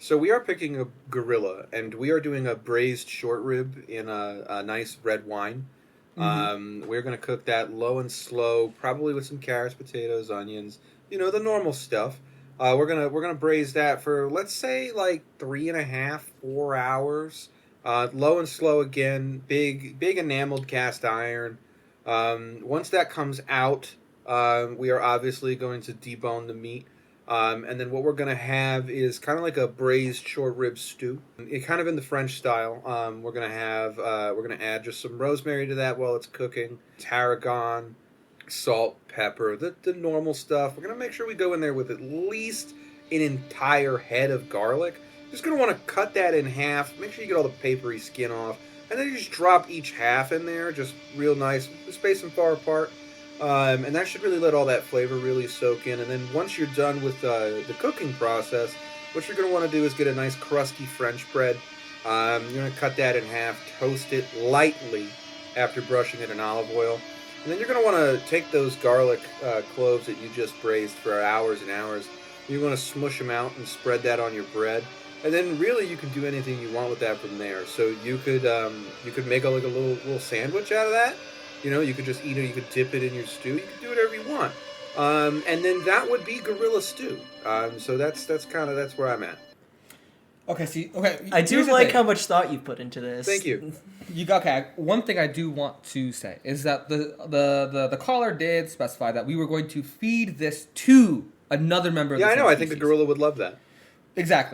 So we are picking a gorilla, and we are doing a braised short rib in a nice red wine. Mm-hmm. We're going to cook that low and slow, probably with some carrots, potatoes, onions, the normal stuff. We're gonna braise that for, let's say, like 3.5, 4 hours. Low and slow again, big enameled cast iron. Once that comes out, we are obviously going to debone the meat. And then what we're going to have is kind of like a braised short rib stew. It kind of in the French style. We're gonna add just some rosemary to that while it's cooking, tarragon, salt, pepper, the normal stuff. We're gonna make sure we go in there with at least an entire head of garlic. Just gonna want to cut that in half. Make sure you get all the papery skin off, and then you just drop each half in there, just real nice, space them far apart. And that should really let all that flavor really soak in. And then once you're done with the cooking process, what you're going to want to do is get a nice crusty French bread. You're going to cut that in half, toast it lightly after brushing it in olive oil. And then you're going to want to take those garlic cloves that you just braised for hours and hours. You're going to smush them out and spread that on your bread. And then really you can do anything you want with that from there. So you could make like a little sandwich out of that. You could just eat it. You could dip it in your stew. You could do whatever you want. And then that would be gorilla stew. So that's where I'm at. Okay, see, okay. I do here's the like thing. how much thought you put into this. Thank you. Okay, one thing I do want to say is that the caller did specify that we were going to feed this to another member of the Yeah, I same know. I think a species. gorilla would love that. Exactly.